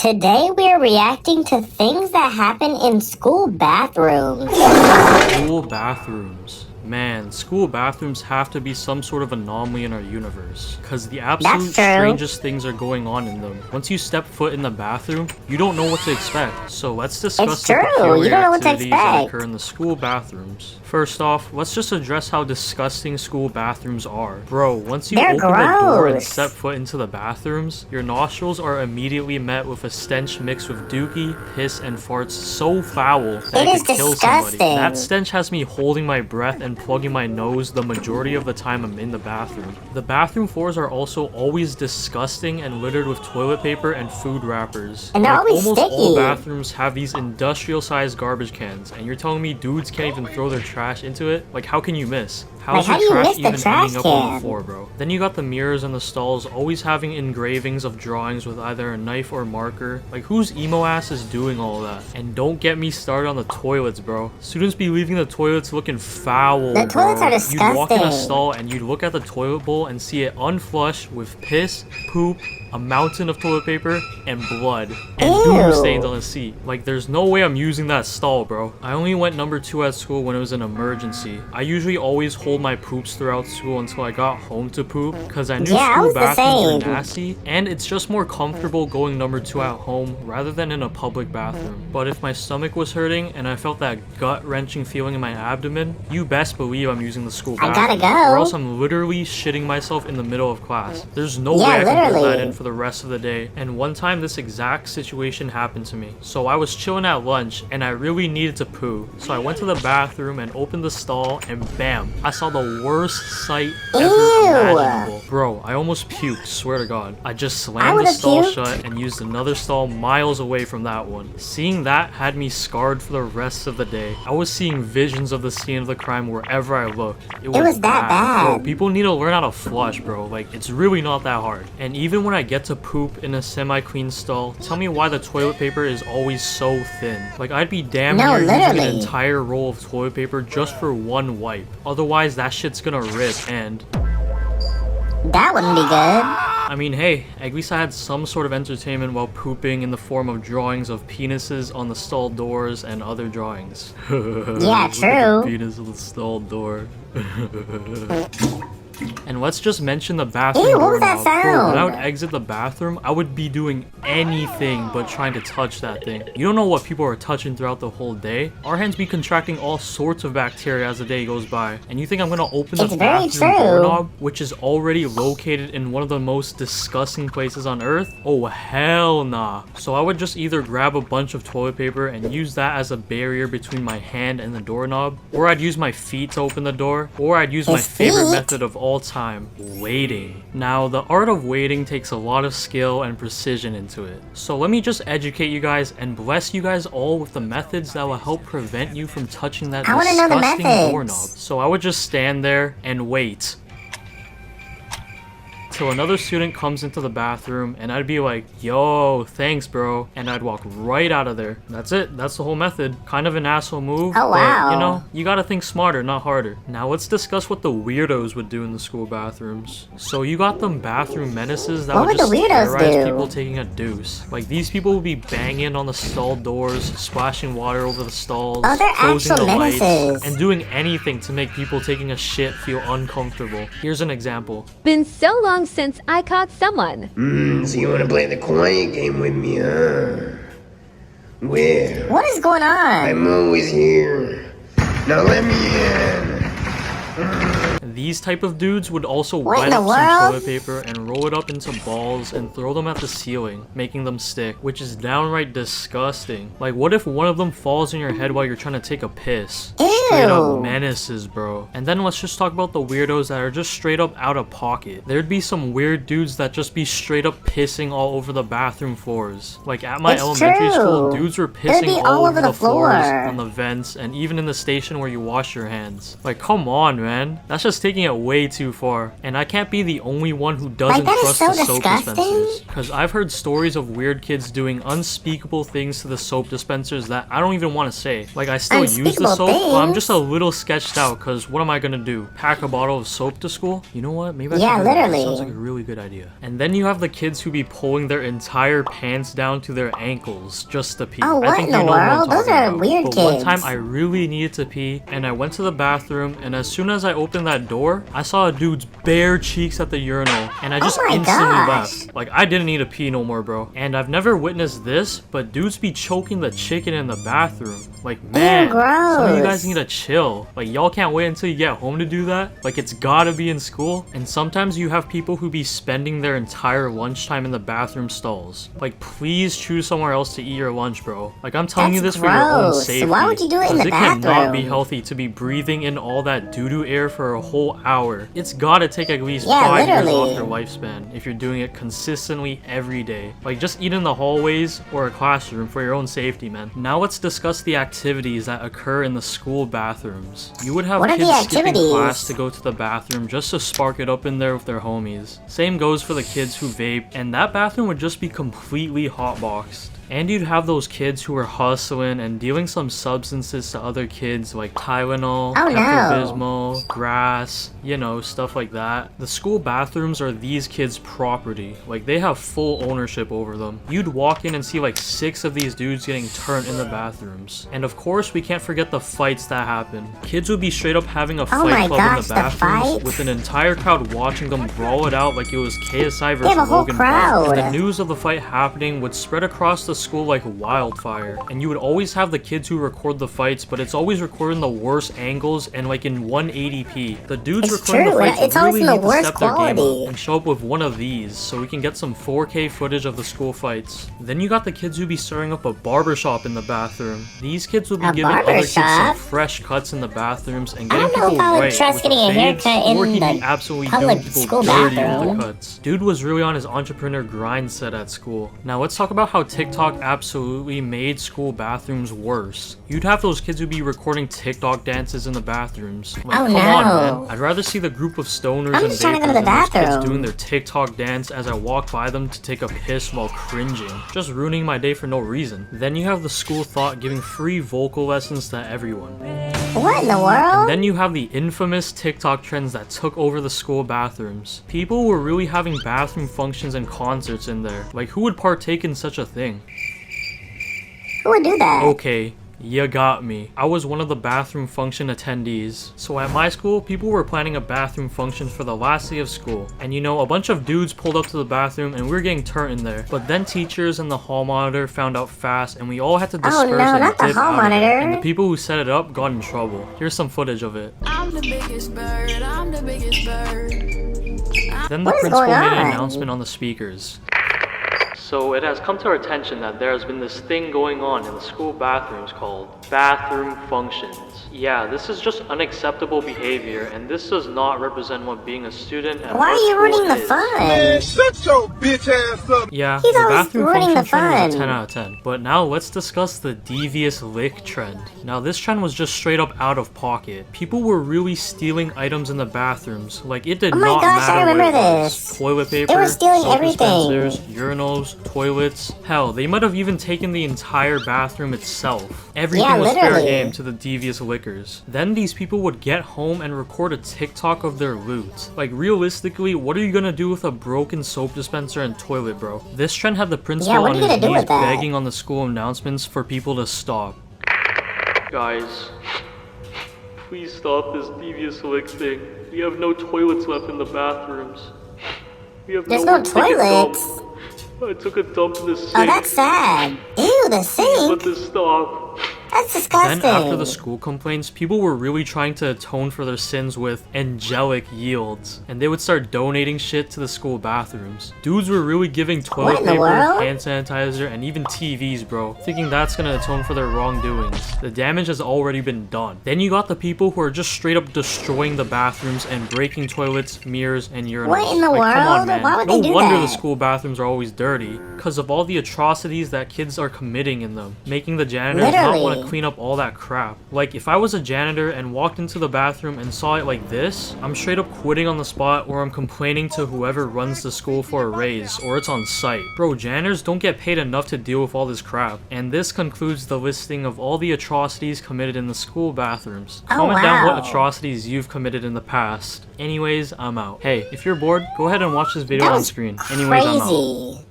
Today we're reacting to things that happen in school bathrooms. School bathrooms. Man, school bathrooms have to be some sort of anomaly in our universe. Because the absolute strangest things are going on in them. Once you step foot in the bathroom, you don't know what to expect. So let's discuss the peculiar activities that occur in the school bathrooms. First off, let's just address how disgusting school bathrooms are. Bro, once you open the door and step foot into the bathrooms, your nostrils are immediately met with a stench mixed with dookie, piss, and farts so foul that it could kill somebody. That stench has me holding my breath and plugging my nose the majority of the time I'm in the bathroom. The bathroom floors are also always disgusting and littered with toilet paper and food wrappers. And they're always almost sticky. all bathrooms have these industrial-sized garbage cans, and you're telling me dudes can't even throw their trash into it? Like, how can you miss? How's how the trash even trash ending up on the floor, bro? Then you got the mirrors in the stalls always having engravings of drawings with either a knife or marker. Like, whose emo ass is doing all that? And don't get me started on the toilets, bro. Students be leaving the toilets looking foul, The toilets are disgusting. You'd walk in a stall and you'd look at the toilet bowl and see it unflushed with piss, poop, a mountain of toilet paper, and blood, and doo stains on the seat. Like, there's no way I'm using that stall, bro. I only went number 2 at school when it was an emergency. I usually always hold my poops throughout school until I got home to poop, because I knew school bathrooms were nasty, and it's just more comfortable going number 2 at home rather than in a public bathroom. But if my stomach was hurting and I felt that gut-wrenching feeling in my abdomen, you best believe I'm using the school bathroom. Or else I'm literally shitting myself in the middle of class. There's no way I can hold that in for the rest of the day. And one time this exact situation happened to me. So I was chilling at lunch and I really needed to poo. So I went to the bathroom and opened the stall, and bam, I saw the worst sight ever imaginable. Bro, I almost puked, swear to God. I just slammed the stall shut and used another stall miles away from that one. Seeing that had me scarred for the rest of the day. I was seeing visions of the scene of the crime wherever I looked. It was that bad. Bro, people need to learn how to flush, bro. Like, it's really not that hard. And even when I get to poop in a semi-clean stall, tell me why the toilet paper is always so thin. Like, I'd be damn near using an entire roll of toilet paper just for one wipe. Otherwise, that shit's gonna rip, and that wouldn't be good. I mean, hey, at least I had some sort of entertainment while pooping in the form of drawings of penises on the stall doors and other drawings. Yeah, true. Penis on the stall door. And let's just mention the bathroom doorknob. Bro, when I would exit the bathroom, I would be doing anything but trying to touch that thing. You don't know what people are touching throughout the whole day. Our hands be contracting all sorts of bacteria as the day goes by. And you think I'm gonna open the bathroom doorknob, which is already located in one of the most disgusting places on earth? Oh, hell nah. So I would just either grab a bunch of toilet paper and use that as a barrier between my hand and the doorknob, or I'd use my feet to open the door, or I'd use my favorite method of all time, waiting. Now, the art of waiting takes a lot of skill and precision into it. So let me just educate you guys and bless you guys all with the methods that will help prevent you from touching that disgusting doorknob. So I would just stand there and wait till another student comes into the bathroom, and I'd be like, yo, thanks, bro, and I'd walk right out of there. That's it. That's the whole method. Kind of an asshole move, but, you know, you gotta think smarter, not harder. Now let's discuss what the weirdos would do in the school bathrooms. So you got them bathroom menaces that would just terrorize people taking a deuce. Like, these people would be banging on the stall doors, splashing water over the stalls, closing the lights, and doing anything to make people taking a shit feel uncomfortable. Here's an example. Been so long since I caught someone. So you wanna play the quiet game with me, huh? Well, what is going on? I'm always here. Now let me in. These type of dudes would also wet up some toilet paper and roll it up into balls and throw them at the ceiling, making them stick, which is downright disgusting. Like, what if one of them falls in your head while you're trying to take a piss? Straight up menaces, bro. And then let's just talk about the weirdos that are just straight up out of pocket. There'd be some weird dudes that just be straight up pissing all over the bathroom floors. Like, at my elementary school, dudes were pissing all over the floors, on the vents, and even in the station where you wash your hands. Like, come on, man. That's just taking it way too far. And I can't be the only one who doesn't Like, that is trust so the soap disgusting. dispensers. Because I've heard stories of weird kids doing unspeakable things to the soap dispensers that I don't even want to say. Like, I still use the Unspeakable soap, but I'm things? just a little sketched out because what am I gonna do? Pack a bottle of soap to school? You know what? Maybe I Yeah, should do that. That literally. sounds like a really good idea. And then you have the kids who be pulling their entire pants down to their ankles just to pee. Oh, I what think in the you know what I'm world? Those talking are about. weird But one kids. time I really needed to pee and I went to the bathroom, and as soon as I opened that door, I saw a dude's bare cheeks at the urinal and I just Oh my instantly gosh. left. Like, I didn't need to pee no more, bro. And I've never witnessed this, but dudes be choking the chicken in the bathroom. Like, man, some of you gross. guys need to chill. Like, y'all can't wait until you get home to do that. Like, it's gotta be in school. And sometimes you have people who be spending their entire lunchtime in the bathroom stalls. Like, please choose somewhere else to eat your lunch, bro. Like, I'm telling you That's this for your own gross. safety. Why would you do it in 'Cause the it cannot be bathroom? healthy to be breathing in all that doo-doo air for a whole hour. It's gotta take at least Yeah, 5 years literally. off your lifespan if you're doing it consistently every day. Like, just eat in the hallways or a classroom for your own safety, man. Now let's discuss the activities that occur in the school bathrooms. You would have What are the kids skipping activities? class to go to the bathroom just to spark it up in there with their homies. Same goes for the kids who vape, and that bathroom would just be completely hotboxed. And you'd have those kids who are hustling and dealing some substances to other kids like Tylenol, Oh, no. Pepto-Bismol, grass, you know, stuff like that. The school bathrooms are these kids' property. Like, they have full ownership over them. You'd walk in and see like 6 of these dudes getting turned in the bathrooms. And of course, we can't forget the fights that happen. Kids would be straight up having a Oh my fight club in gosh, the the bathrooms fights? with an entire crowd watching them brawl it out like it was KSI versus have a whole Logan Paul. crowd. And the news of the fight happening would spread across the school like wildfire, and you would always have the kids who record the fights, but it's always recording the worst angles and like in 180p. The dudes It's recording true, the fights it's always really in the need to worst step their game quality. up and show up with one of these so we can get some 4K footage of the school fights. Then you got the kids who be stirring up a barbershop in the bathroom. These kids would be A giving other kids some barbershop? fresh cuts in the bathrooms and I getting don't know people if I would right trust with getting the a fades, haircut in or he'd be the absolutely public doing people school dirty with bathroom. the cuts. Dude was really on his entrepreneur grind set at school. Now let's talk about how TikTok absolutely made school bathrooms worse. You'd have those kids who'd be recording TikTok dances in the bathrooms. Like, Oh, come no. on, man. I'd rather see the group of stoners I'm and just trying to go to vapors the than those kids bathroom. doing their TikTok dance as I walk by them to take a piss while cringing. Just ruining my day for no reason. Then you have the school thought giving free vocal lessons to everyone. What in the world? Then you have the infamous TikTok trends that took over the school bathrooms. People were really having bathroom functions and concerts in there. Like, who would partake in such a thing? Who would do that? Okay, you got me. I was one of the bathroom function attendees. So at my school, people were planning a bathroom function for the last day of school. And you know, a bunch of dudes pulled up to the bathroom and we were getting turned in there. But then teachers and the hall monitor found out fast and we all had to disperse no, and not the dip hall out of there. monitor. And the people who set it up got in trouble. Here's some footage of it. I'm the biggest bird, I'm the biggest bird. Then the What is principal going made an on? announcement on the speakers. So it has come to our attention that there has been this thing going on in the school bathrooms called bathroom functions. Yeah, this is just unacceptable behavior, and this does not represent what being a student at Why our are you school ruining the is. fun? Shut your bitch ass up. Yeah, He's the always bathroom ruining function the trend is a fun. 10 out of 10. But now let's discuss the devious lick trend. Now this trend was just straight up out of pocket. People were really stealing items in the bathrooms. Like, it did Oh my not gosh, I matter what remember it was. this. Toilet paper, They were stealing soap everything. dispensers, urinals, toilets. Hell, they might have even taken the entire bathroom itself. Everything Yeah, was fair literally. game to the devious lickers. Then these people would get home and record a TikTok of their loot. Like, realistically, what are you gonna do with a broken soap dispenser and toilet, bro? This trend had the principal what on are you his gonna do knees with that? begging on the school announcements for people to stop. Guys, please stop this devious lick thing. We have no toilets left in the bathrooms. We have There's nowhere no to take a dump. toilets. I took a dump in the sink. Oh, that's sad. Ew, the Let sink. this stop. That's disgusting. Then after the school complaints, people were really trying to atone for their sins with angelic yields, and they would start donating shit to the school bathrooms. Dudes were really giving What toilet in the paper, world? hand sanitizer, and even TVs, bro, thinking that's gonna atone for their wrongdoings. The damage has already been done. Then you got the people who are just straight up destroying the bathrooms and breaking toilets, mirrors, and urinals. What in the Like, come on, world? man. Why would No they do wonder that? the school bathrooms are always dirty, because of all the atrocities that kids are committing in them, making the janitors not want Literally. to clean up all that crap. Like, if I was a janitor and walked into the bathroom and saw it like this, I'm straight up quitting on the spot, or I'm complaining to whoever runs the school for a raise, or it's on site. Bro, janitors don't get paid enough to deal with all this crap. And this concludes the listing of all the atrocities committed in the school bathrooms. Comment down what wow. atrocities you've committed in the past. Anyways, I'm out. Hey, if you're bored, go ahead and watch this video That on was screen. Anyways, I'm out. crazy.